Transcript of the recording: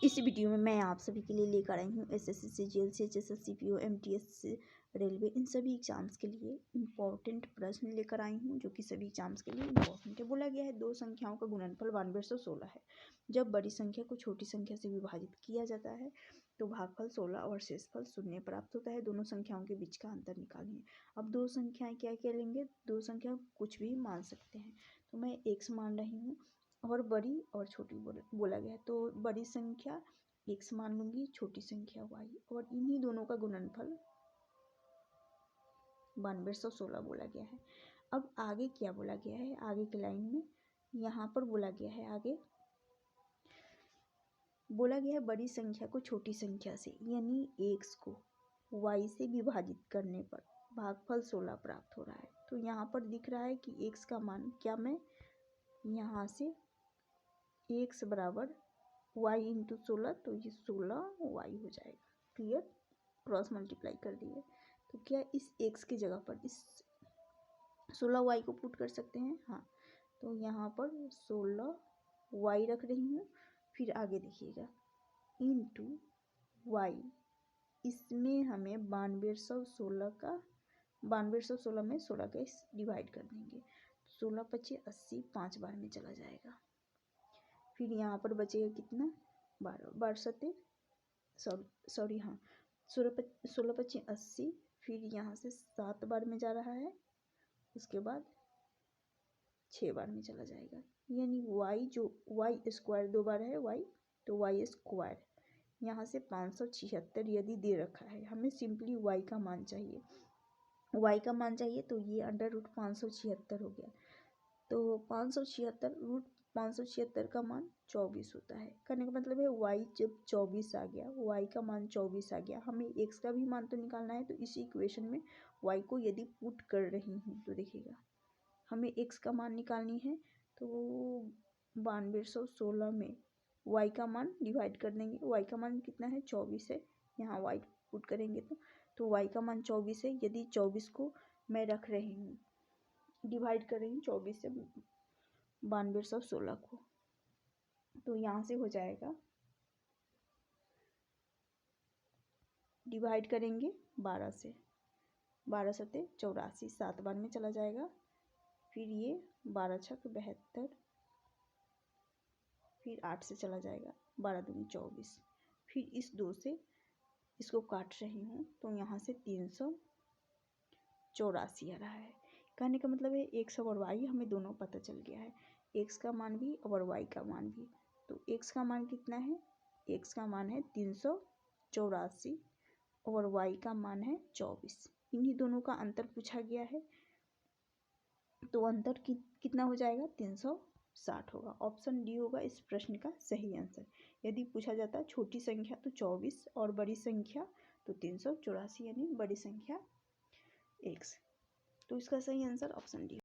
इस वीडियो में मैं आप सभी के लिए लेकर आई हूँ SSC CGL CHSL CPO MTS railway इन सभी एग्जाम्स के लिए इम्पोर्टेंट प्रश्न लेकर आई हूँ जो कि सभी एग्जाम्स के लिए इम्पोर्टेंट है। बोला गया है दो संख्याओं का गुणनफल 9216 है। जब बड़ी संख्या को छोटी संख्या से विभाजित किया जाता है तो भागफल 16 और शेषफल 0 प्राप्त होता है। दोनों संख्याओं के बीच का अंतर निकालिए। अब दो संख्याएं क्या क्या लेंगे, दो संख्या कुछ भी मान सकते हैं। तो मैं x मान रही हूँ और बड़ी और छोटी बोला गया है, तो बड़ी संख्या x मान लूंगी, छोटी संख्या y, और इन्हीं दोनों का गुणनफल 9216 बोला गया है। अब आगे क्या बोला गया है, आगे की लाइन में यहाँ पर बोला गया है, आगे बोला गया है बड़ी संख्या को छोटी संख्या से यानी x को y से विभाजित करने पर भागफल 16 प्राप्त हो रहा है। तो यहाँ पर दिख रहा है कि x का मान क्या, मैं यहाँ से x बराबर y इंटू 16, तो ये 16y हो जाएगा। क्लियर, क्रॉस मल्टीप्लाई कर दिए तो क्या इस x की जगह पर इस 16y को पुट कर सकते हैं। हाँ, तो यहाँ पर 16y रख रही हूँ। फिर आगे देखिएगा इंटू y, इसमें हमें 9216 का 9216 में 16 का डिवाइड कर देंगे। 16 पच्चीस 80, 5 बार में चला जाएगा। फिर यहाँ पर बचेगा कितना, 12 सत्ते सॉरी हाँ 16 पच्चीस 80, फिर यहाँ से 7 बार में जा रहा है, उसके बाद 6 बार में चला जाएगा। यानी y जो y स्क्वायर 2 बार है y, तो y स्क्वायर यहाँ से 576 यदि दे रखा है, हमें सिंपली y का मान चाहिए, y का मान चाहिए, तो ये अंडर रूट 576 हो गया। तो 576 रूट 576 का मान 24 होता है। कहने का मतलब है y जब 24 आ गया, y का मान 24 आ गया, हमें x का भी मान तो निकालना है। तो इसी इक्वेशन में y को यदि पुट कर रही हूँ तो देखिएगा हमें x का मान निकालनी है, तो 9216 में y का मान डिवाइड कर देंगे। y का मान कितना है, 24 है, यहाँ y पुट करेंगे तो y का मान 24 है। यदि 24 को मैं रख रही हूँ, डिवाइड कर रही हूँ 24 से 9216 को, तो यहाँ से हो जाएगा, डिवाइड करेंगे 12 से, 12 सत्ते 84, 7 बार में चला जाएगा। फिर ये 12 छक 72, फिर 8 से चला जाएगा, 12 दूनी 24, फिर इस 2 से इसको काट रही हूँ तो यहाँ से 384 आ रहा है। कहने का मतलब है x और y हमें दोनों पता चल गया है, x का मान भी और y का मान भी। तो x का मान कितना है, x का मान है 384 और y का मान है 24। इन्हीं दोनों का अंतर पूछा गया है, तो अंतर कितना हो जाएगा, 360 होगा। ऑप्शन डी होगा इस प्रश्न का सही आंसर। यदि पूछा जाता छोटी संख्या तो 24 और बड़ी संख्या तो 384, यानी बड़ी संख्या x। तो इसका सही आंसर ऑप्शन डी।